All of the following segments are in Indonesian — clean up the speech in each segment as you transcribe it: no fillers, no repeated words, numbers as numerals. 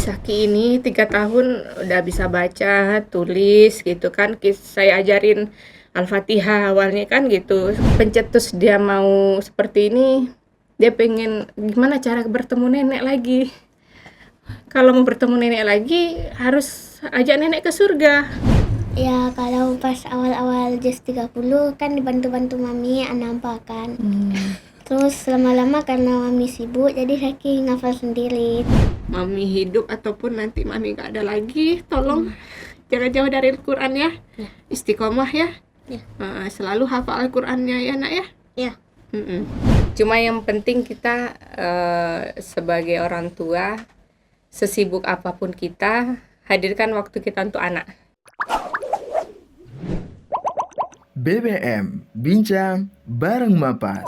Saki ini 3 tahun udah bisa baca, tulis gitu kan. Saya ajarin Al-Fatihah awalnya kan gitu. Pencetus dia mau seperti ini, dia pengen gimana cara bertemu nenek lagi. Kalau mau bertemu nenek lagi harus ajak nenek ke surga. Ya kalau pas awal-awal JUS 30 kan dibantu-bantu mami nampak kan. Terus lama-lama karena mami sibuk jadi Saki ngafal sendiri. Mami hidup ataupun nanti mami gak ada lagi, tolong jangan jauh dari Al-Quran ya. Istiqomah ya. Selalu hafal Al-Qurannya ya nak ya. Ya. Cuma yang penting kita sebagai orang tua, sesibuk apapun kita, hadirkan waktu kita untuk anak. BBM Bincang Bareng Mapas.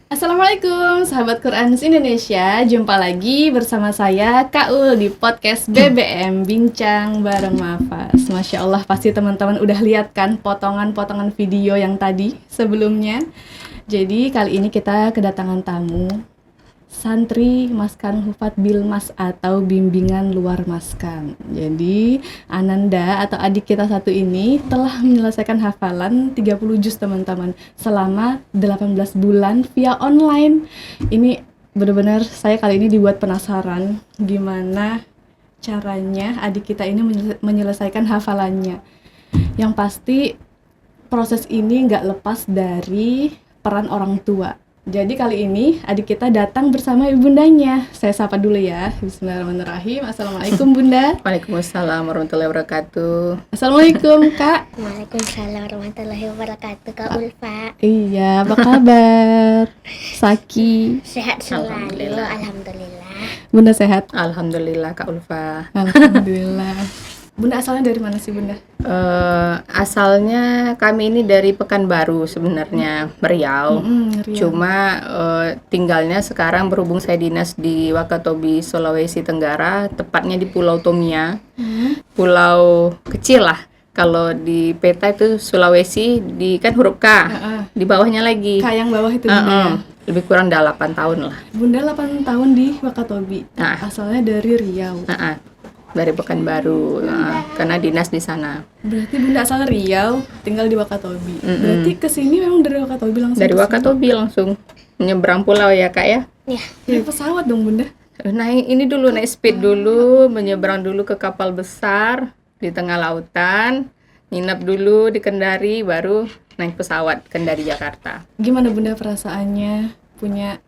Assalamualaikum sahabat Quran Indonesia, jumpa lagi bersama saya Kak Ul di podcast BBM Bincang Bareng Mapas. Masya Allah, pasti teman-teman udah lihat kan potongan-potongan video yang tadi sebelumnya. Jadi kali ini kita kedatangan tamu santri Maskan Hufat Bilmas atau bimbingan luar Maskan. Jadi Ananda atau adik kita satu ini telah menyelesaikan hafalan 30 juz teman-teman selama 18 bulan via online. Ini benar-benar saya kali ini dibuat penasaran gimana caranya adik kita ini menyelesaikan hafalannya. Yang pasti proses ini nggak lepas dari peran orang tua. Jadi kali ini adik kita datang bersama ibundanya. Saya sapa dulu ya. Bismillahirrahmanirrahim. Assalamualaikum Bunda. Waalaikumsalam warahmatullahi wabarakatuh. Assalamualaikum Kak. Waalaikumsalam warahmatullahi wabarakatuh Kak Ulfa. Iya, apa kabar? Saki. Sehat selalu, Alhamdulillah. alhamdulillah. Bunda sehat? Alhamdulillah Kak Ulfa. Alhamdulillah. Bunda asalnya dari mana sih Bunda? Asalnya kami ini dari Pekanbaru sebenarnya, Riau. Riau. Cuma tinggalnya sekarang berhubung saya dinas di Wakatobi, Sulawesi Tenggara, tepatnya di Pulau Tomia. Pulau kecil lah. Kalau di peta itu Sulawesi di kan huruf K. Di bawahnya lagi. Kak yang bawah itu Bunda. Lebih kurang 8 tahun lah. Bunda 8 tahun di Wakatobi. Asalnya dari Riau. Dari Pekanbaru, karena dinas di sana. Berarti Bunda asal Riau, tinggal di Wakatobi. Berarti kesini memang dari Wakatobi langsung? Dari kesini? Wakatobi langsung menyeberang pulau ya Kak ya. Ya. Naik pesawat dong Bunda? Naik speed dulu, menyeberang dulu ke kapal besar di tengah lautan, nginep dulu di Kendari, baru naik pesawat Kendari Jakarta. Gimana Bunda perasaannya punya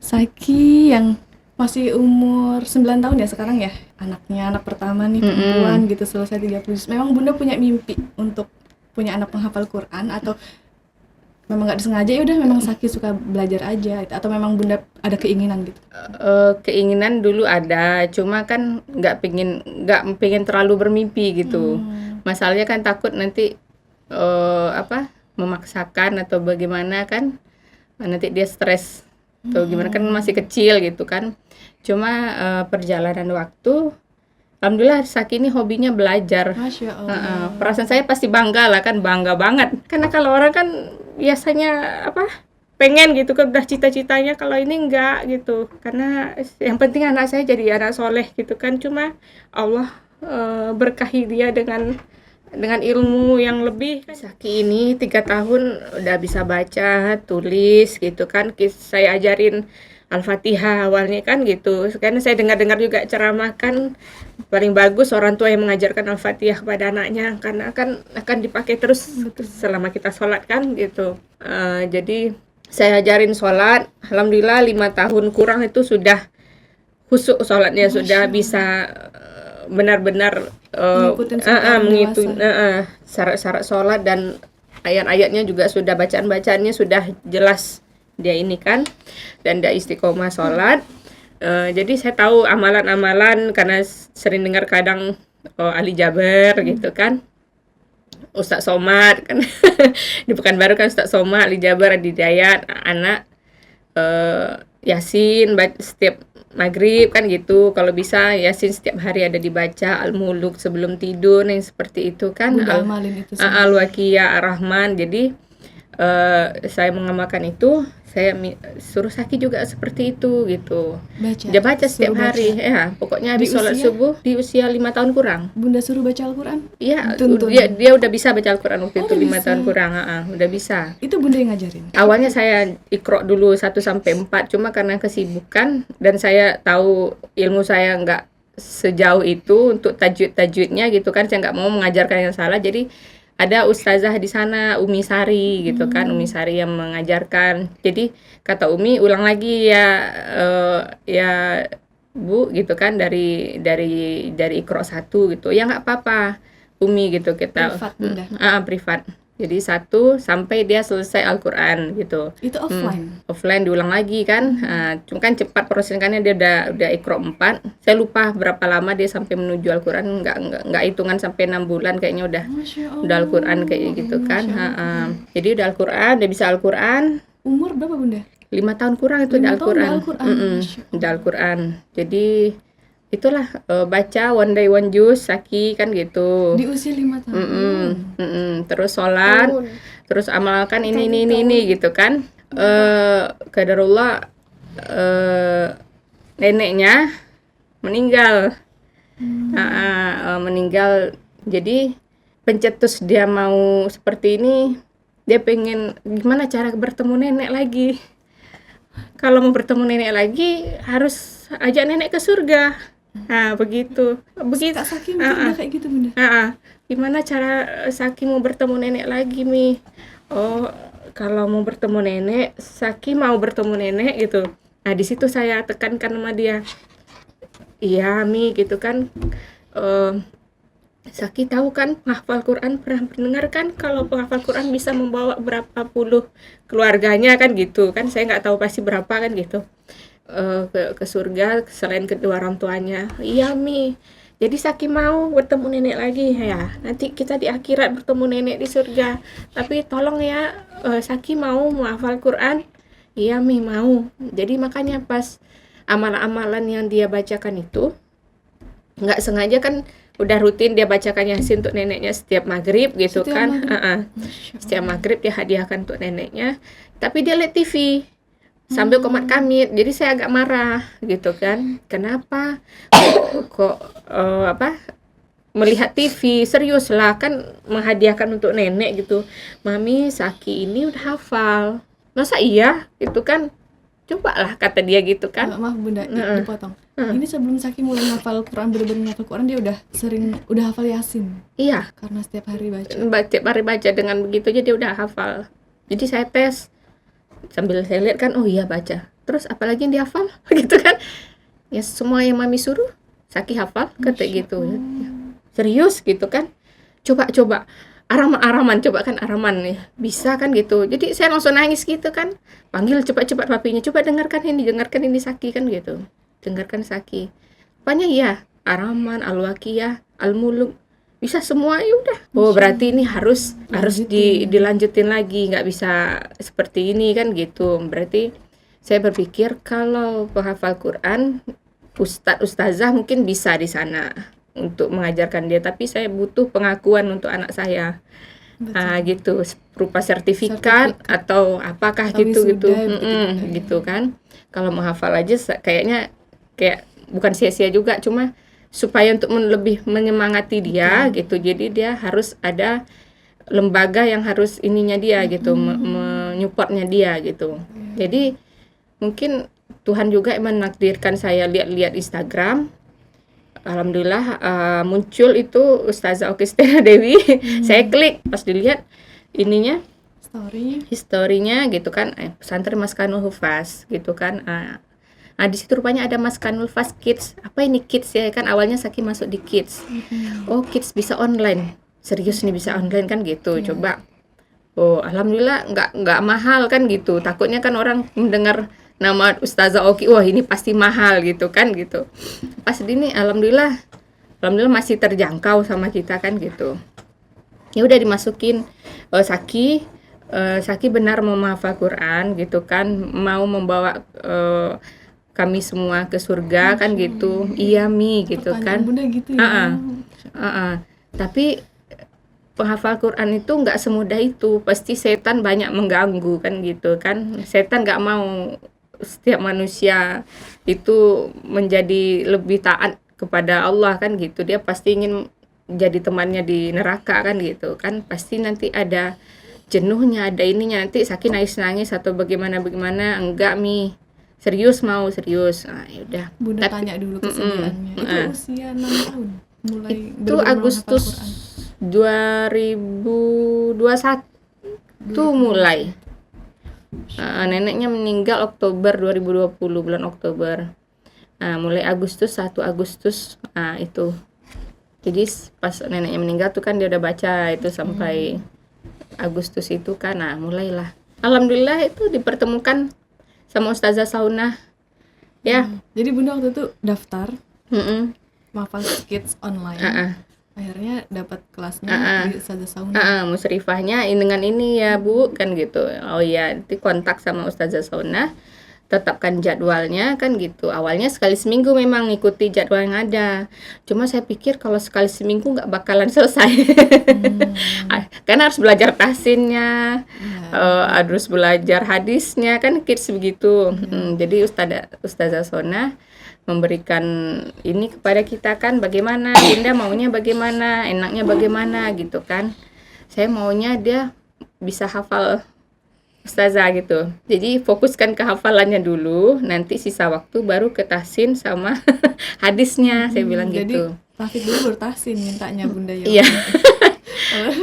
Saki yang masih umur 9 tahun ya sekarang ya? Anaknya, anak pertama nih, perempuan gitu, selesai 30 juz. Memang Bunda punya mimpi untuk punya anak penghafal Quran atau memang nggak disengaja ya udah memang Saki suka belajar aja gitu? Atau memang Bunda ada keinginan gitu? Keinginan dulu ada, cuma kan nggak pengen terlalu bermimpi gitu. Masalahnya kan takut nanti memaksakan atau bagaimana kan, nanti dia stres atau gimana kan masih kecil gitu kan. Cuma perjalanan waktu, alhamdulillah Saki ini hobinya belajar. Masya Allah. Perasaan saya pasti bangga lah kan, bangga banget. Karena kalau orang kan biasanya pengen gitu kan, udah cita-citanya, kalau ini enggak gitu. Karena yang penting anak saya jadi anak soleh gitu kan. Cuma Allah berkahi dia dengan ilmu yang lebih. Saki ini 3 tahun udah bisa baca, tulis gitu kan. Saya ajarin Al-Fatihah awalnya kan gitu. Karena saya dengar-dengar juga ceramah kan, paling bagus orang tua yang mengajarkan Al-Fatihah kepada anaknya, karena akan dipakai terus selama kita sholat kan gitu. Jadi saya ajarin sholat, alhamdulillah 5 tahun kurang itu sudah khusyuk sholatnya, sudah bisa benar-benar mengikuti syarat-syarat sholat, dan ayat-ayatnya juga sudah, bacaan-bacaannya sudah jelas dia ini kan, dan dia istiqomah sholat. Jadi saya tahu amalan-amalan karena sering dengar kadang Ali Jaber gitu kan, Ustaz Somad kan di Pekanbaru kan, Ustaz Somad, Ali Jaber, Adi Dayat, anak Yasin setiap maghrib kan gitu. Kalau bisa Yasin setiap hari ada dibaca, Al-Muluk sebelum tidur, yang seperti itu kan. Amalin itu Al-Waqiyah, Ar-Rahman. Jadi saya mengamalkan itu saya suruh Saki juga seperti itu gitu. Baca. Dia baca setiap Suruh hari, baca. ya. Pokoknya Di habis sholat usia? subuh di usia 5 tahun kurang. Bunda suruh baca Al-Quran? Iya, Tuntun. dia udah bisa baca Al-Quran waktu Oh, itu udah 5 bisa. tahun kurang, udah bisa. Itu Bunda yang ngajarin? Awalnya saya Iqra dulu 1 sampai 4, cuma karena kesibukan dan saya tahu ilmu saya nggak sejauh itu untuk tajwid-tajwidnya gitu kan, saya nggak mau mengajarkan yang salah, jadi ada ustazah di sana, Umi Sari gitu kan, Umi Sari yang mengajarkan. Jadi kata Umi, ulang lagi ya Bu gitu kan, dari Iqra 1 gitu. Ya nggak apa-apa Umi gitu, kita Privat, Bunda? privat. Jadi 1 sampai dia selesai Al-Quran gitu. Itu offline? Offline diulang lagi kan. Cuma kan cepat prosesnya, dia udah Iqra 4. Saya lupa berapa lama dia sampai menuju Al-Quran, nggak hitungan sampai 6 bulan kayaknya udah Al-Quran kayak gitu kan. Jadi udah Al-Quran, dia bisa Al-Quran. Umur berapa Bunda? 5 tahun kurang itu 5 udah tahun Al-Quran. udah Al-Quran, Masya Allah. Udah Al-Quran. Jadi itulah baca one day one juz Saki kan gitu. Di usia 5 tahun? Terus sholat, Tahun. terus amalkan ini gitu kan. Qadarullah neneknya meninggal. Meninggal. Jadi pencetus dia mau seperti ini, dia pengen gimana cara bertemu nenek lagi. Kalau mau bertemu nenek lagi harus ajak nenek ke surga. Begitu. Kak Saki mungkin udah kayak gitu Bunda? Gimana cara Saki mau bertemu nenek lagi, Mi? Oh, kalau mau bertemu nenek, Saki mau bertemu nenek gitu. Nah, di situ saya tekankan sama dia. Iya, Mi, gitu kan. Saki tahu kan penghafal Quran, pernah mendengar kan kalau penghafal Quran bisa membawa berapa puluh keluarganya kan gitu kan. Saya nggak tahu pasti berapa kan gitu. Ke surga selain kedua orang tuanya. Iya, Mi. Jadi Saki mau bertemu nenek lagi ya. Nanti kita di akhirat bertemu nenek di surga. Tapi tolong ya, Saki mau menghafal Quran. Iya, Mi, mau. Jadi makanya pas amalan-amalan yang dia bacakan itu nggak sengaja kan udah rutin dia bacakan Yasin untuk neneknya setiap maghrib gitu Setiap kan. maghrib? Setiap maghrib dia hadiahkan untuk neneknya. Tapi dia lihat TV sambil komat kamit, jadi saya agak marah gitu kan, kenapa kok melihat TV, serius lah kan menghadiahkan untuk nenek gitu. Mami, Saki ini udah hafal, masa iya gitu kan, cobalah kata dia gitu kan. Maaf Bunda, dipotong. Ini sebelum Saki mulai ngafal Quran, bener-bener ngafal Quran, dia udah hafal Yasin? Iya, Karena setiap hari baca? setiap hari baca, dengan begitu aja dia udah hafal. Jadi saya tes sambil saya lihat kan, oh iya baca, terus apalagi yang dihafal gitu kan, ya semua yang Mami suruh Saki hafal kata gitu. Serius gitu kan, coba Araman coba kan, Araman ya bisa kan gitu. Jadi saya langsung nangis gitu kan, panggil cepat papinya, coba dengarkan ini Saki kan gitu, dengarkan Saki, apanya ya, Araman, Al-Waqiyah, Al-Muluk, bisa semua. Ya udah, oh berarti ini harus dilanjutin lagi, nggak bisa seperti ini kan gitu. Berarti saya berpikir kalau penghafal Quran ustazah mungkin bisa di sana untuk mengajarkan dia, tapi saya butuh pengakuan untuk anak saya. Gitu, berupa sertifikat atau apakah atau gitu wisuda, gitu kan. Kalau menghafal aja kayak bukan sia-sia juga, cuma supaya untuk lebih menyemangati dia gitu. Jadi dia harus ada lembaga yang harus ininya dia gitu, menyupportnya dia gitu. Jadi mungkin Tuhan juga menakdirkan saya lihat Instagram. Alhamdulillah muncul itu Ustazah Okistena Dewi. Saya klik, pas dilihat ininya historinya gitu kan, pesantren Maskanul Hufaz gitu kan. Di situ rupanya ada Maskanul Hufaz Kids. Apa ini Kids ya kan, awalnya Saki masuk di Kids. Oh, Kids bisa online. Serius nih bisa online kan gitu. Coba. Oh, alhamdulillah nggak mahal kan gitu. Takutnya kan orang mendengar nama Ustazah Oki, wah ini pasti mahal gitu kan gitu. Pas ini alhamdulillah masih terjangkau sama kita kan gitu. Ya udah dimasukin Saki benar mau menghafal Quran gitu kan, mau membawa kami semua ke surga kan gitu. Iya Mi gitu kan. Bunda gitu ya. Tapi penghafal Quran itu nggak semudah itu, pasti setan banyak mengganggu kan gitu kan. Setan nggak mau setiap manusia itu menjadi lebih taat kepada Allah kan gitu. Dia pasti ingin jadi temannya di neraka kan gitu kan. Pasti nanti ada jenuhnya, ada ininya, nanti Saki nangis-nangis atau bagaimana enggak Mi. Serius mau serius. Nah, ya udah. Bunda Tapi- tanya dulu kesediaannya. Itu usia 6 tahun mulai Itu benar-benar Agustus menghafal Quran. 2021 mulai. Neneknya meninggal Oktober 2020, bulan Oktober. Mulai Agustus, 1 Agustus, itu. Jadi pas neneknya meninggal tuh kan dia udah baca itu sampai Agustus itu kan, mulailah. Alhamdulillah itu dipertemukan sama Ustazah Saunah. Ya. Jadi Bunda waktu itu daftar Mm-mm. Mafaz Kids online. Ah, Akhirnya dapat kelasnya di Ustazah Sauna. musyrifahnya dengan ini ya Bu kan gitu. Oh iya, nanti kontak sama Ustazah Saunah, tetapkan jadwalnya kan gitu. Awalnya sekali seminggu memang ngikuti jadwal yang ada. Cuma saya pikir kalau sekali seminggu nggak bakalan selesai. Karena harus belajar tahsinnya, harus belajar hadisnya kan kids begitu. Jadi Ustazah Saunah memberikan ini kepada kita kan, bagaimana Bunda maunya bagaimana, enaknya bagaimana gitu kan. Saya maunya dia bisa hafal Ustazah gitu. Jadi fokuskan ke hafalannya dulu, nanti sisa waktu baru ke tahsin sama hadisnya, saya bilang Jadi gitu. tahfidz dulu baru tahsin mintanya Bunda ya. Iya.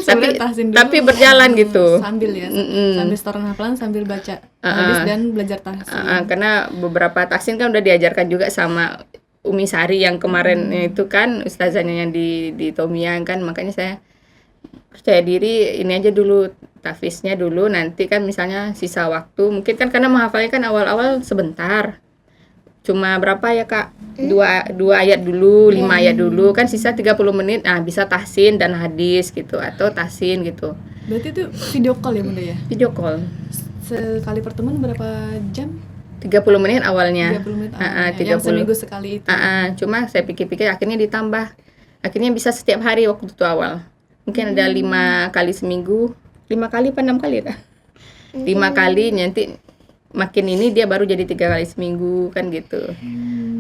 Sebenarnya tahsin dulu, tapi berjalan gitu. Sambil ya, sambil setoran hafalan sambil baca hadis dan belajar tahsin. Karena beberapa tahsin kan udah diajarkan juga sama Umi Sari yang kemarin itu kan, ustazahnya yang di Tomiang kan, makanya saya percaya diri ini aja dulu, tahfidznya dulu, nanti kan misalnya sisa waktu mungkin kan, karena menghafalnya kan awal-awal sebentar, cuma berapa ya Kak, dua ayat dulu, 5 ayat dulu kan, sisa 30 menit bisa tahsin dan hadis gitu, atau tahsin gitu, Berarti itu video call ya Bunda ya? video call Sekali pertemuan berapa jam? 30 menit awalnya. 30 menit yang 30. seminggu sekali itu. Cuma saya pikir-pikir akhirnya ditambah, akhirnya bisa setiap hari waktu itu awal, mungkin ada 5 kali seminggu, 5 kali apa 6 kali ya? 5 kali, nanti makin ini dia baru jadi 3 kali seminggu kan gitu.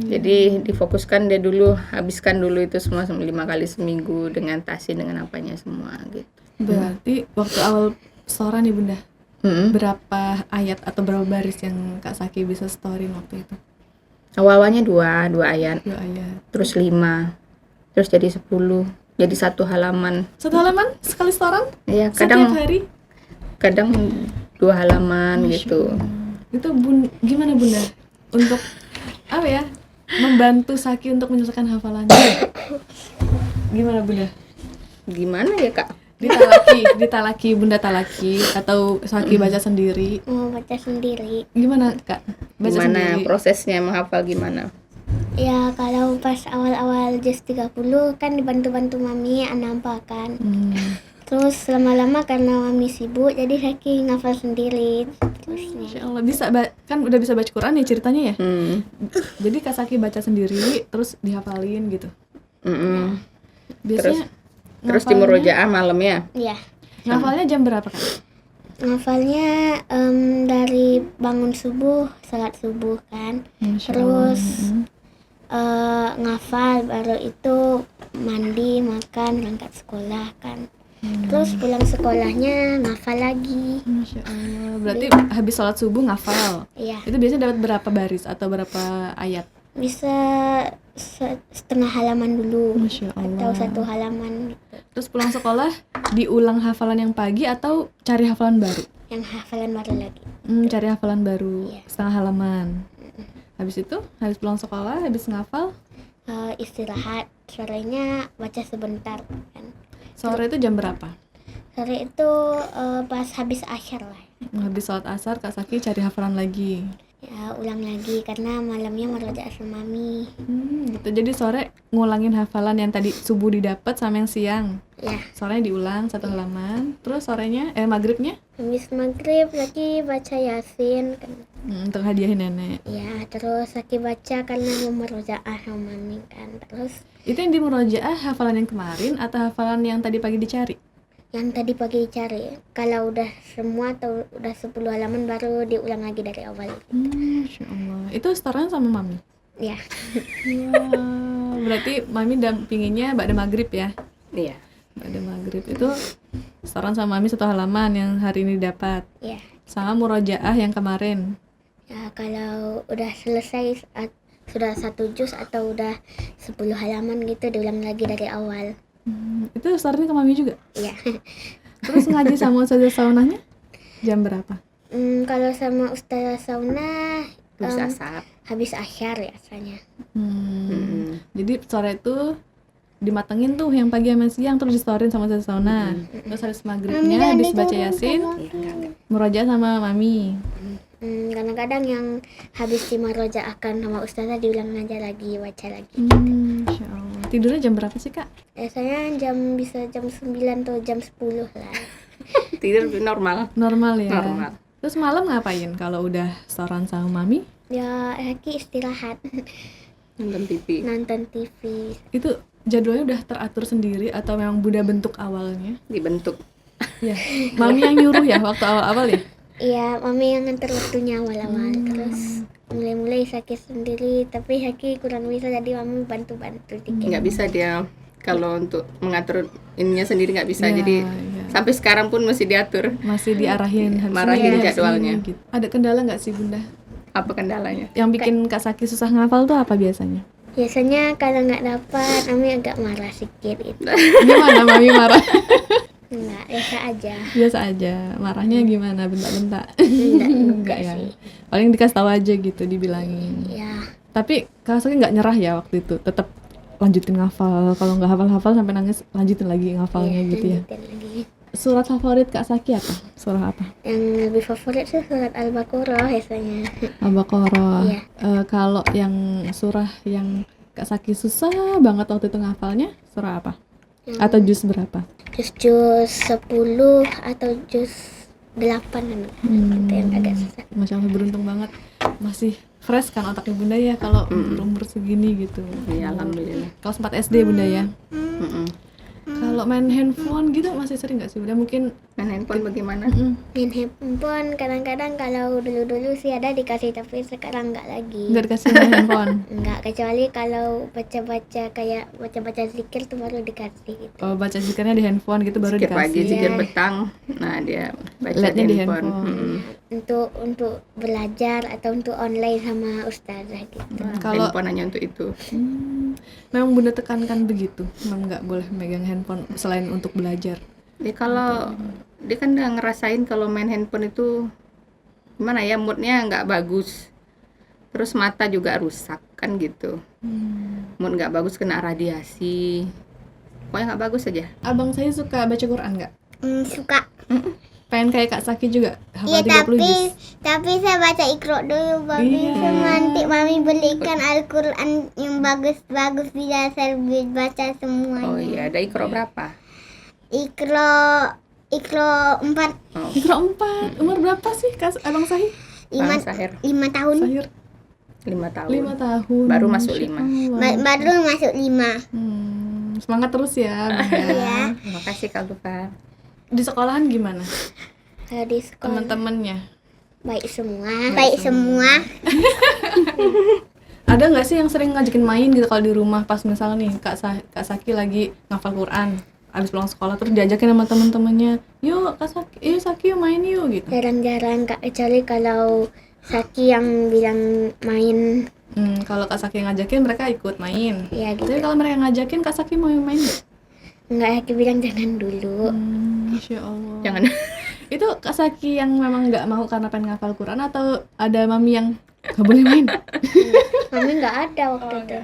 Jadi difokuskan dia dulu, habiskan dulu itu semua 5 kali seminggu dengan tahsin, dengan apanya semua gitu. Berarti waktu awal setoran nih Bunda, berapa ayat atau berapa baris yang Kak Saki bisa setorin waktu itu? Awalnya 2 ayat, 2 ayat. terus 5, terus jadi 10, jadi 1 halaman. 1 halaman sekali setoran? Ya Setiap hari? kadang 2 halaman gitu. Itu gimana Bunda untuk apa ya, membantu Saki untuk menyelesaikan hafalannya? Gimana Bunda? Gimana ya Kak? Ditalaki Bunda talaki atau Saki baca sendiri? Mau baca sendiri. Gimana Kak? Baca Gimana sendiri. prosesnya menghafal gimana? Ya kalau pas awal-awal juz 30 kan dibantu-bantu mami nampak kan. Terus lama-lama karena mami sibuk jadi Saki ngafal sendiri terusnya. Masya Allah, kan udah bisa baca Quran ya ceritanya ya? Jadi Kak Saki baca sendiri terus dihafalin gitu. Biasanya Terus di murojaah malamnya. Iya. ngafalnya jam berapa Kak? Ngafalnya dari bangun subuh, salat subuh kan. Masya Terus ngafal, baru itu mandi, makan, berangkat sekolah kan. Terus pulang sekolahnya ngafal lagi. Masya Allah. Berarti habis sholat subuh ngafal. Iya. Itu biasanya dapat berapa baris atau berapa ayat? Bisa setengah halaman dulu. Masya Allah. Atau 1 halaman gitu. Terus pulang sekolah diulang hafalan yang pagi atau cari hafalan baru? Yang hafalan baru lagi. Cari hafalan baru, Iya. setengah halaman. Habis itu, habis pulang sekolah, habis ngafal, Istirahat, sorenya baca sebentar kan. sore itu jam berapa? Sore itu pas habis asyar lah. Habis sholat asar, Kak Saki cari hafalan lagi. Ya ulang lagi karena malamnya merojaah sama mami. Gitu. Jadi sore ngulangin hafalan yang tadi subuh didapat sama yang siang. Ya, Sorenya diulang 1 halaman. Terus sorenya, maghribnya habis maghrib lagi baca yasin kan. untuk hadiahin nenek. Ya, terus lagi baca karena mau merojaah sama mami kan. Terus Itu yang di murojaah hafalan yang kemarin atau hafalan yang tadi pagi dicari? Yang tadi pagi cari. Kalau udah semua atau udah 10 halaman baru diulang lagi dari awal. Masya Allah. Itu setoran sama mami? Ya. Wah, berarti mami dampinginnya ba'da maghrib ya? Iya. Ba'da maghrib itu setoran sama mami 1 halaman yang hari ini dapat. Ya. Sama murojaah yang kemarin. Ya, kalau udah selesai sudah 1 juz atau udah 10 halaman gitu diulang lagi dari awal. Itu setorannya ke mami juga? Iya. Terus ngaji sama ustazah saunahnya jam berapa? Kalau sama Ustazah Sauna Habis asar. habis asyar biasanya. Jadi sore itu dimatengin tuh yang pagi sama siang terus disetorin sama ustazah sauna. Terus habis maghribnya habis baca yasin, Enggak. murojaah sama mami. Kadang-kadang yang habis dimurojaahkan sama Ustazah diulang aja lagi, baca lagi. Masya Allah. Tidurnya jam berapa sih kak? Biasanya bisa jam 9 atau jam 10 lah. Tidur normal. Normal ya? Normal. Terus malam ngapain kalau udah setoran sama mami? Ya, Haki istirahat, Nonton TV. nonton TV. Itu jadwalnya udah teratur sendiri atau memang Bunda bentuk awalnya? Dibentuk. Ya, mami yang nyuruh ya waktu awal-awal ya? Iya, Mami yang nganter waktunya awal-awal. Terus mulai-mulai sakit sendiri, tapi Haki kurang bisa jadi Mami bantu-bantu dikit. Nggak bisa dia kalau untuk mengatur ininya sendiri nggak bisa. Ya, Jadi ya. sampai sekarang pun masih diatur. Masih diarahin harus Marahin ini, harus jadwalnya. ini, gitu. Ada kendala nggak sih Bunda? Apa kendalanya? Yang bikin Kak Saki susah ngafal tuh apa biasanya? Biasanya kalau nggak dapat, Mami agak marah sedikit itu. Gimana mami marah? Enggak, biasa aja. Biasa aja, marahnya gimana? Bentak-bentak? Enggak ya. sih. Paling dikasih tahu aja gitu, dibilangin. Ya, Tapi Kak Saki nggak nyerah ya waktu itu, tetap lanjutin ngafal. Kalau nggak hafal-hafal sampai nangis, lanjutin lagi ngafalnya gitu ya. lanjutin lagi. Surat favorit Kak Saki apa? Surah apa? Yang lebih favorit sih surat Al-Baqarah biasanya. Al-Baqarah. Iya. Kalau yang surah yang Kak Saki susah banget waktu itu ngafalnya, surah apa? Atau juz berapa? Juz 10 atau juz 8 kan. Itu yang agak susah. Masya Allah beruntung banget masih fresh kan otaknya Bunda ya kalau umur segini gitu. Ya alhamdulillah. Kelas 4 SD Bunda ya. Mm-mm. Kalau main handphone gitu masih sering nggak sih Bunda? Mungkin Main handphone bagaimana? Main handphone kadang-kadang kalau dulu-dulu sih ada dikasih, tapi sekarang nggak lagi. nggak dikasih main handphone. Enggak, kecuali kalau baca-baca kayak baca-baca zikir tuh baru dikasih gitu. Oh, baca zikirnya di handphone gitu baru Zikir pagi, dikasih. zikir Iya. petang. Nah dia baca Lihatnya di di handphone. handphone. Mm-mm. Untuk belajar atau untuk online sama ustazah gitu. Kalau Handphone hanya untuk itu. memang Bunda tekankan begitu, memang nggak boleh megang handphone selain untuk belajar. Dia kalau dia kan udah ngerasain kalau main handphone itu gimana ya, moodnya nggak bagus. Terus mata juga rusak kan gitu. Mood nggak bagus, kena radiasi. Pokoknya nggak bagus aja. Abang saya suka baca Quran nggak? Suka. Pengen kayak Kak Saki juga Iya, hafal 30 juz. tapi saya baca Iqra dulu baru Iya. sama nanti Mami belikan Al-Qur'an yang bagus-bagus bisa saya baca semuanya. Oh iya, ada Iqra berapa? Iqra 4 Oh, Iqra 4. Umur berapa sih Abang Sahih? Bang Sahir 5 tahun. Sahir 5 tahun. 5 tahun. Baru masuk Masya 5. Allah. Baru masuk 5. Semangat terus ya Bunda. Iya. Terima kasih Kak Lupa. Di sekolahan gimana? Kalau di sekolah Teman-temannya baik semua. ada nggak sih yang sering ngajakin main gitu kalau di rumah pas misalnya nih Kak Saki lagi ngafal Quran abis pulang sekolah terus diajakin sama teman-temannya, yuk Saki yuk main yuk gitu. Jarang-jarang Kak, kecuali kalau Saki yang bilang main. Kalau Kak Saki ngajakin mereka ikut main. Ya gitu. Tapi kalau mereka ngajakin Kak Saki mau main nggak? Enggak, Saki bilang jangan dulu. Masya Allah. Jangan. Itu Kak Saki yang memang nggak mau karena pengen ngafal Quran atau ada mami yang nggak boleh main? Mami nggak ada waktu itu.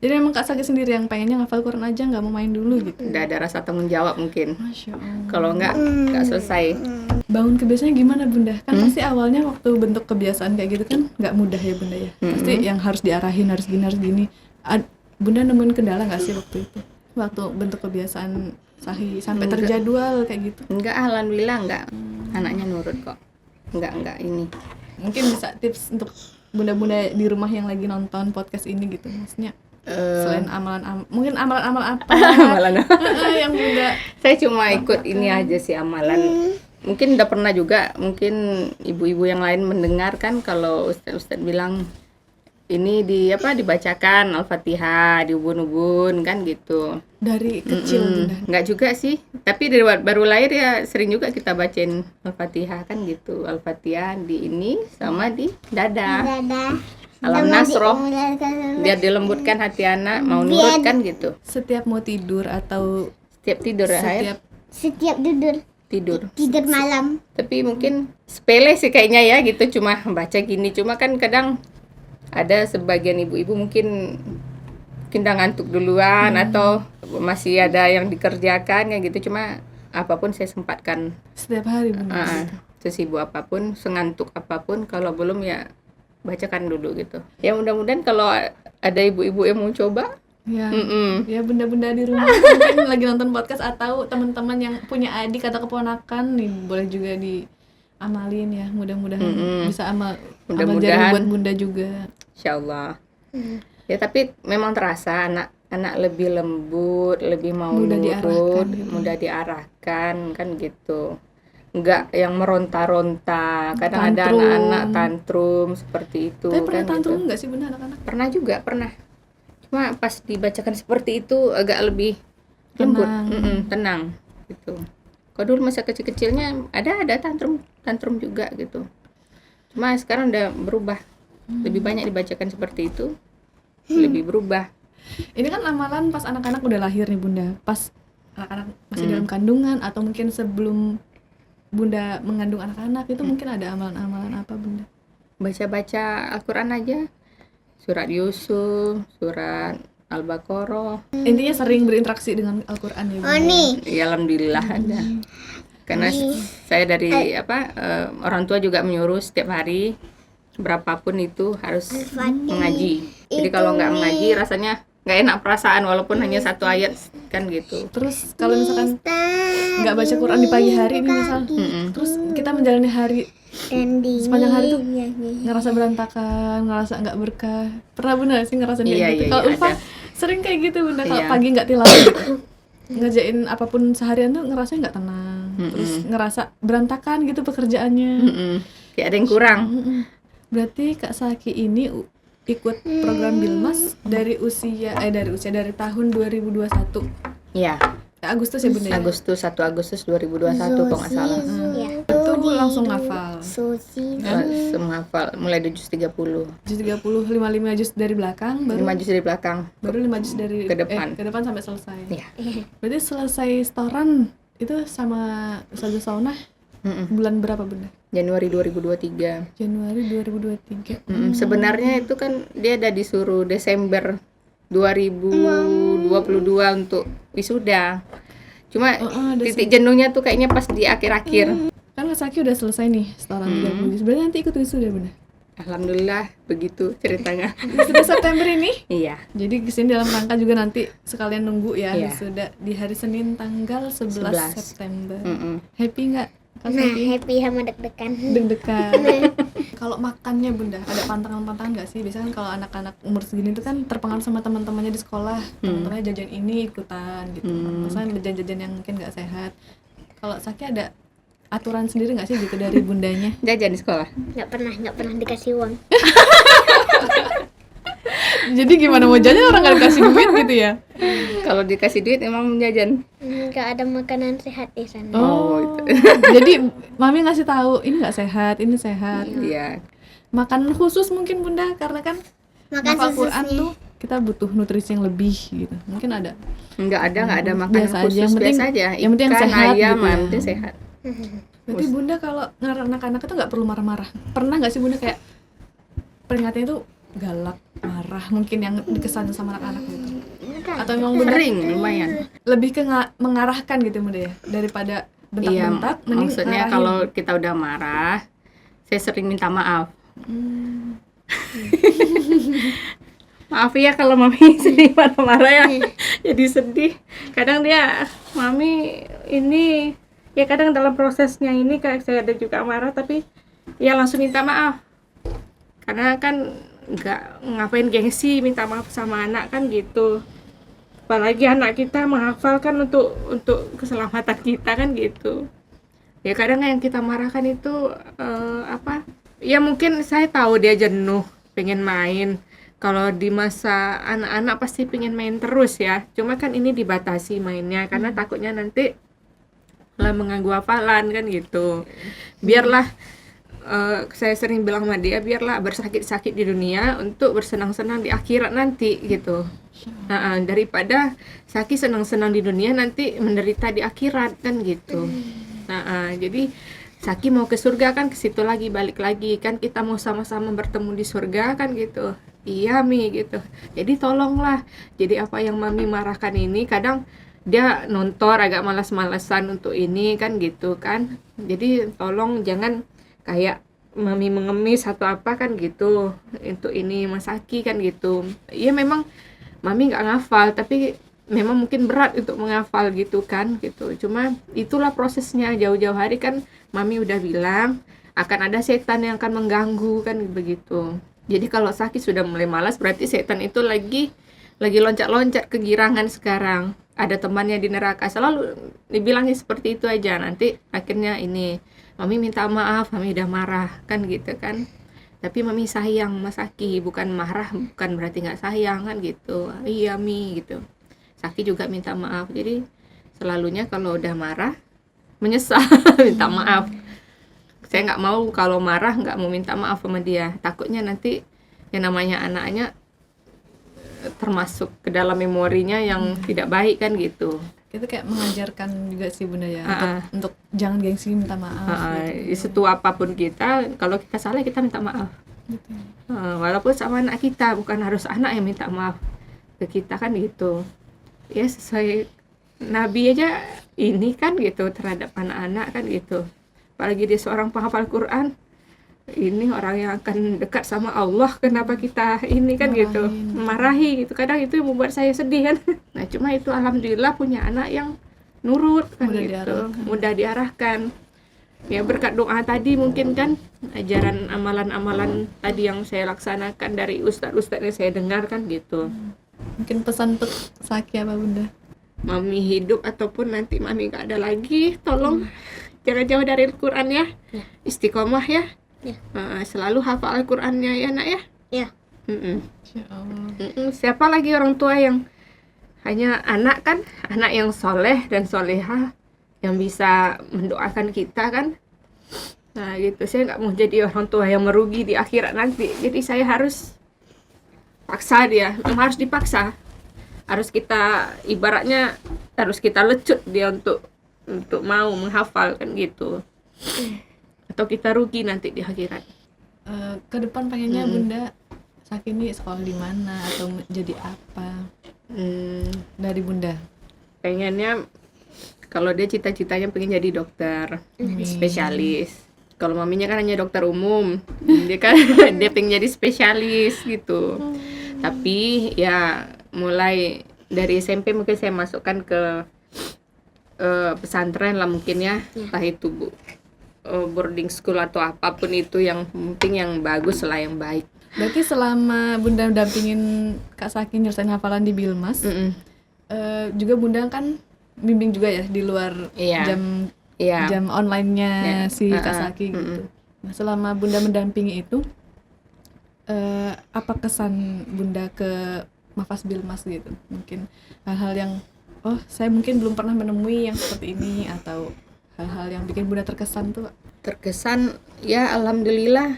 Jadi memang Kak Saki sendiri yang pengennya ngafal Quran aja, nggak mau main dulu gitu. Udah ada rasa tanggung jawab mungkin. Masya Allah. Kalau nggak selesai. Bangun kebiasaannya gimana Bunda? Kan pasti awalnya waktu bentuk kebiasaan kayak gitu kan nggak mudah ya Bunda ya. Pasti yang harus diarahin harus gini. Bunda nemuin kendala nggak sih waktu itu? Waktu bentuk kebiasaan Sahih sampai terjadwal kayak gitu? Enggak, alhamdulillah enggak. Anaknya nurut kok. Enggak ini. Mungkin bisa tips untuk bunda-bunda di rumah yang lagi nonton podcast ini gitu. Maksudnya Selain amalan mungkin amalan apa Amalan. yang Bunda Saya cuma ikut ini aja sih amalan. Mungkin udah pernah juga, mungkin ibu-ibu yang lain mendengar kan kalau ustaz-ustaz bilang ini dibacakan Al-Fatihah, diubun-ubun kan gitu. dari kecil Bunda? Enggak juga sih, tapi dari baru lahir ya sering juga kita bacain Al-Fatihah kan gitu. Al-Fatihah di ini sama di dada. Dadah. Alam Nasroh, biar dilembutkan hati anak, mau nurut kan gitu. Setiap mau tidur atau Setiap tidur ya, setiap Setiap tidur. tidur malam. Tapi mungkin sepele sih kayaknya ya gitu, cuma baca gini. Cuma kan kadang ada sebagian ibu-ibu mungkin udah ngantuk duluan atau masih ada yang dikerjakan ya gitu. Cuma apapun saya sempatkan, setiap hari Bunda. sesibuk apapun, sengantuk apapun, kalau belum ya bacakan dulu gitu. Ya mudah-mudahan kalau ada ibu-ibu yang mau coba, Ya, ya bunda-bunda di rumah mungkin lagi nonton podcast atau teman-teman yang punya adik atau keponakan nih, boleh juga diamalin ya. Mudah-mudahan bisa amal jari Mudah-mudahan. buat bunda juga. insyaallah. Ya tapi memang terasa anak lebih lembut, lebih mau Mudah nurut, diarahkan gitu. mudah diarahkan kan gitu. Enggak yang meronta-ronta. Kadang ada Tantrum. anak-anak tantrum seperti itu. Tapi pernah kan tantrum gitu. nggak sih bunda anak-anak? Pernah juga, pernah. Cuma pas dibacakan seperti itu agak lebih lembut, tenang gitu. Kalau dulu masa kecil-kecilnya ada tantrum juga gitu. Cuma sekarang udah berubah. Lebih banyak dibacakan seperti itu, lebih berubah. Ini kan amalan pas anak-anak udah lahir nih bunda, pas anak-anak masih dalam kandungan atau mungkin sebelum bunda mengandung anak-anak itu mungkin ada amalan-amalan apa bunda? Baca-baca Al-Quran aja, surat Yusuf, surat Al-Baqarah. Intinya sering berinteraksi dengan Al-Quran ya bunda. Oh nih, Ya alhamdulillah ada. Karena saya dari orang tua juga menyuruh setiap hari berapapun itu harus mengaji. Jadi kalau nggak mengaji rasanya nggak enak perasaan walaupun hanya satu ayat kan gitu. Terus kalau misalkan nggak baca Quran di pagi hari ini misal, terus kita menjalani hari Randy. sepanjang hari tuh Iya, ngerasa berantakan, ngerasa nggak berkah. Pernah bunda sih ngerasain kayak Iya, gitu? iya, Kalau iya, Ulfa ada. sering kayak gitu bunda. Kalau Iya. pagi nggak tilawah gitu, ngerjain apapun seharian tuh ngerasa nggak tenang. Terus ngerasa berantakan gitu pekerjaannya. Kayak ada yang kurang. Berarti Kak Saki ini ikut program Bilmas dari tahun 2021. Ya, Agustus ya bunda ya? Agustus 1 Agustus 2021 kalau nggak salah. Ya. Itu langsung hafal. Susi. Langsung hafal mulai dari juz 30. Juz 30, 55 juz dari belakang, 5 juz dari belakang. baru 5 juz dari Ke depan. ke depan sampai selesai. Iya. Berarti selesai setoran itu sama Ustazah Saunah bulan berapa bunda? Januari 2023. Januari 2023. Sebenarnya itu kan dia ada disuruh Desember 2022 untuk wisuda. Cuma titik jenuhnya tuh kayaknya pas di akhir-akhir. Kan Kak Saki udah selesai nih setoran 30 juz. Berarti nanti ikut wisuda bunda? Alhamdulillah begitu ceritanya. Wisuda September ini? Iya. Jadi kesini dalam rangka juga nanti sekalian nunggu ya Iya. wisuda di hari Senin tanggal 11 September. Happy nggak? Kak Nah, Saki? happy sama deg-degan. Deg-degan. Kalau makannya bunda, ada pantangan-pantangan nggak sih? Biasanya kan kalau anak-anak umur segini itu kan terpengaruh sama teman-temannya di sekolah, teman-temannya jajan ini ikutan gitu. Misalnya jajan-jajan yang mungkin nggak sehat. Kalau Saki ada aturan sendiri nggak sih gitu dari bundanya? Jajan di sekolah. Nggak pernah dikasih uang. Jadi gimana mau jajan orang nggak dikasih duit gitu ya? Kalau dikasih duit emang jajan. Nggak ada makanan sehat di sana. Oh, Jadi mami ngasih tahu ini nggak sehat, ini sehat. Iya. Makanan khusus mungkin bunda karena kan Makan hafal Quran sususnya. tuh kita butuh nutrisi yang lebih gitu. Mungkin ada. Enggak ada makanan Biasa aja, khusus, yang penting- biasa aja. yang penting Ikan, sehat ayam, gitu ya. yang penting sehat. Berarti bunda kalau anak-anak itu nggak perlu marah-marah. Pernah nggak sih bunda kayak peringatannya itu galak, marah mungkin yang dikesan sama anak-anak gitu? Atau memang bunda Sering lumayan. lebih ke mengarahkan gitu bunda ya daripada Iya, bentak-bentak, mending maksudnya ngarahin. kalau kita udah marah, saya sering minta maaf. Maaf ya kalau mami sering marah-marah ya, jadi sedih. Kadang dia, mami ini, ya kadang dalam prosesnya ini kayak saya ada juga marah, tapi ya langsung minta maaf. Karena kan nggak ngapain gengsi minta maaf sama anak kan gitu. Apalagi anak kita menghafalkan untuk keselamatan kita kan gitu. Ya kadang yang kita marahkan itu ya mungkin saya tahu dia jenuh pengen main. Kalau di masa anak-anak pasti pengen main terus ya, cuma kan ini dibatasi mainnya karena takutnya nanti lah mengganggu hafalan kan gitu. Biarlah saya sering bilang sama dia, biarlah bersakit-sakit di dunia untuk bersenang-senang di akhirat nanti gitu. Daripada sakit senang-senang di dunia nanti menderita di akhirat kan gitu. Jadi Saki mau ke surga kan, ke situ lagi balik lagi kan, kita mau sama-sama bertemu di surga kan gitu. Iya Mi gitu. Jadi tolonglah. Jadi apa yang Mami marahkan ini kadang dia nonton agak malas-malasan untuk ini kan gitu kan. Jadi tolong jangan kayak Mami mengemis atau apa kan gitu. Untuk ini Mas Saki kan gitu. Iya memang Mami nggak ngafal tapi memang mungkin berat untuk menghafal gitu kan gitu. Cuma itulah prosesnya, jauh-jauh hari kan Mami udah bilang akan ada setan yang akan mengganggu kan begitu. Jadi kalau Saki sudah mulai malas berarti setan itu lagi loncat-loncat ke girangan sekarang. Ada temannya di neraka, selalu dibilangnya seperti itu aja. Nanti akhirnya ini Mami minta maaf, Mami udah marah kan gitu kan. Tapi Mami sayang Mas Saki, bukan marah bukan berarti nggak sayang kan gitu. Iya Mi gitu. Saki juga minta maaf. Jadi selalunya kalau udah marah menyesal minta maaf. Saya nggak mau kalau marah nggak mau minta maaf sama dia. Takutnya nanti yang namanya anaknya termasuk ke dalam memorinya yang tidak baik kan gitu. Itu kayak mengajarkan juga sih Bunda ya, untuk jangan gengsi minta maaf. Setua apapun kita, kalau kita salah kita minta maaf. Walaupun sama anak kita, bukan harus anak yang minta maaf ke kita kan gitu. Ya sesuai Nabi aja ini kan gitu terhadap anak-anak kan gitu. Apalagi dia seorang penghafal Quran, ini orang yang akan dekat sama Allah, kenapa kita ini kan gitu marahi gitu. Kadang itu yang membuat saya sedih kan. Nah cuma itu alhamdulillah punya anak yang nurut kan mudah diarahkan. Ya berkat doa tadi mungkin kan, ajaran amalan-amalan tadi yang saya laksanakan dari ustadz-ustadz yang saya dengar kan gitu. Mungkin pesan untuk Saki apa Bunda? Mami hidup ataupun nanti Mami gak ada lagi, tolong jangan jauh dari Al-Quran ya. Istiqomah ya. Selalu hafal Al-Qurannya ya nak ya. Ya. Siapa lagi orang tua yang hanya anak kan, anak yang soleh dan soleha yang bisa mendoakan kita kan. Nah gitu, saya nggak mau jadi orang tua yang merugi di akhirat nanti. Jadi saya harus paksa dia, memang harus dipaksa. Harus kita ibaratnya harus kita lecut dia untuk mau menghafal kan gitu. Atau kita rugi nanti di akhirat. Ke depan pengennya Bunda Saki ini sekolah di mana atau jadi apa? Dari Bunda. Pengennya kalau dia cita-citanya pengen jadi dokter spesialis. Kalau maminya kan hanya dokter umum, dia kan dia pengen jadi spesialis gitu. Tapi ya mulai dari SMP mungkin saya masukkan ke pesantren lah mungkin ya, entah itu boarding school atau apapun itu yang penting yang bagus lah, yang baik. Berarti selama Bunda dampingin Kak Saki nyelesain hafalan di Bilmas, juga Bunda kan bimbing juga ya di luar jam online-nya si Kak Saki gitu. Nah, selama Bunda mendampingi itu, apa kesan Bunda ke Mahfaz Bilmas gitu? Mungkin hal-hal yang saya mungkin belum pernah menemui yang seperti ini, atau hal-hal yang bikin Bunda terkesan tuh? Terkesan ya alhamdulillah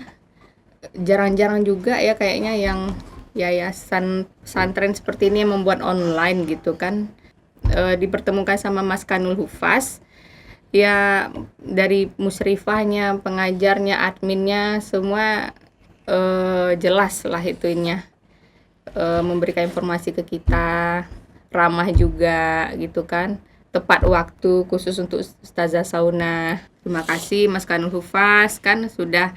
jarang-jarang juga ya kayaknya yang yayasan pesantren seperti ini yang membuat online gitu kan. Dipertemukan sama Mas Kanul Hufaz ya, dari musyrifahnya, pengajarnya, adminnya semua jelas lah itunya, memberikan informasi ke kita, ramah juga gitu kan, tepat waktu khusus untuk Ustazah Sauna. Terima kasih Mas Kanul Hufaz kan sudah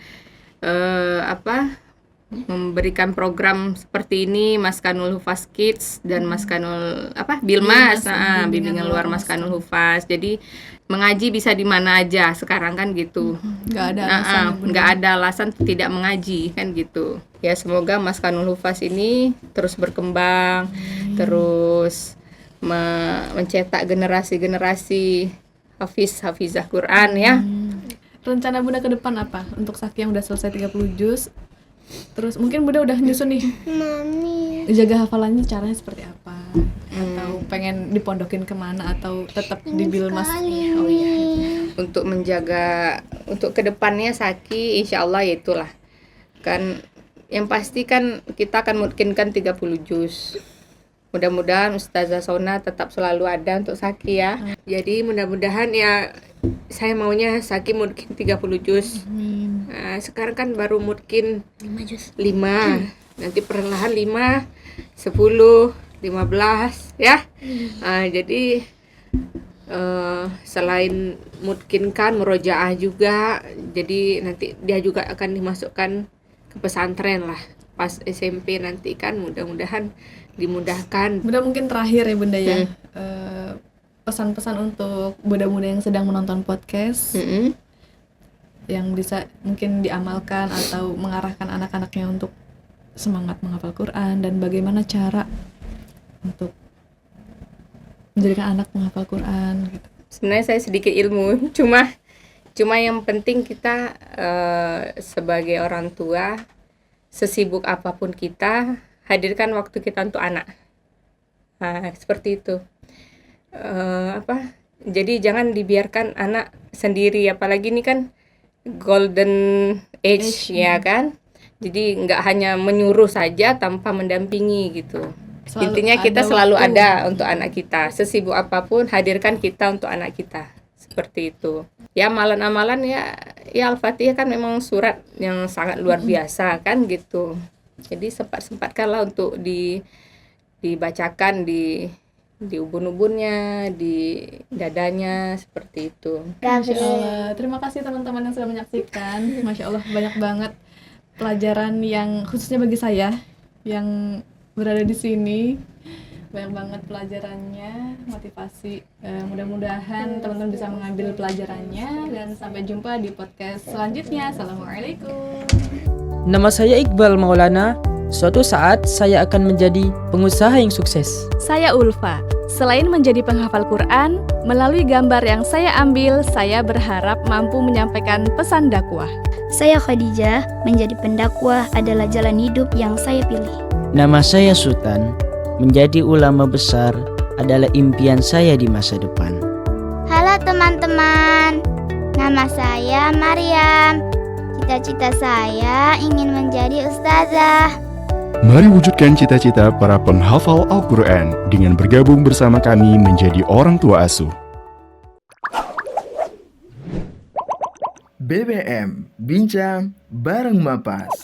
memberikan program seperti ini, Maskanul Hufaz Kids dan Maskanul Bilmas, bimbingan luar Maskanul Hufaz. Jadi mengaji bisa di mana aja sekarang kan gitu. Nggak ada alasan. Nggak ada alasan tidak mengaji kan gitu. Ya semoga Maskanul Hufaz ini terus berkembang, terus mencetak generasi-generasi hafizah Quran ya. Rencana Bunda ke depan apa? Untuk Saki yang udah selesai 30 juz. Terus mungkin Bunda udah nyusun nih. Mami. Jaga hafalannya caranya seperti apa? Atau pengen dipondokin kemana atau tetap di Bilmas? Oh iya. Untuk kedepannya Saki insya Allah ya itulah. Kan yang pasti kan kita akan mungkinkan 30 juz. Mudah-mudahan Ustazah Sona tetap selalu ada untuk Saki ya. Jadi mudah-mudahan ya saya maunya Saki mungkin 30 juz. Nah, sekarang kan baru mungkin 5 juz. 5. Nanti perlahan 5, 10, 15 ya. Jadi selain mungkinkan murojaah juga, jadi nanti dia juga akan dimasukkan ke pesantren lah pas SMP nanti kan, mudah-mudahan dimudahkan. Bunda mungkin terakhir ya Bunda ya, pesan-pesan untuk muda-muda yang sedang menonton podcast, yang bisa mungkin diamalkan atau mengarahkan anak-anaknya untuk semangat menghafal Quran, dan bagaimana cara untuk menjadikan anak menghafal Quran gitu. Sebenarnya saya sedikit ilmu, cuma yang penting kita sebagai orang tua, sesibuk apapun kita, hadirkan waktu kita untuk anak. Nah, seperti itu. Jadi jangan dibiarkan anak sendiri, apalagi ini kan golden age ya kan. Jadi nggak hanya menyuruh saja tanpa mendampingi gitu. Intinya kita selalu ada untuk anak kita. Sesibuk apapun, hadirkan kita untuk anak kita. Seperti itu. Ya amalan-amalan ya Al-Fatihah kan memang surat yang sangat luar biasa kan gitu. Jadi sempat-sempatkanlah untuk dibacakan di ubun-ubunnya, di dadanya, seperti itu. Masya Allah. Terima kasih teman-teman yang sudah menyaksikan. Masya Allah, banyak banget pelajaran yang khususnya bagi saya yang berada di sini. Banyak banget pelajarannya, motivasi. Mudah-mudahan teman-teman bisa mengambil pelajarannya, dan sampai jumpa di podcast selanjutnya. Assalamualaikum. Nama saya Iqbal Maulana. Suatu saat saya akan menjadi pengusaha yang sukses. Saya Ulfa. Selain menjadi penghafal Quran, melalui gambar yang saya ambil, saya berharap mampu menyampaikan pesan dakwah. Saya Khadijah, menjadi pendakwah adalah jalan hidup yang saya pilih. Nama saya Sultan, menjadi ulama besar adalah impian saya di masa depan. Halo teman-teman, nama saya Maryam. Cita-cita saya ingin menjadi ustazah. Mari wujudkan cita-cita para penghafal Al-Quran dengan bergabung bersama kami menjadi orang tua asuh. BBM Bincang Bareng Mapas.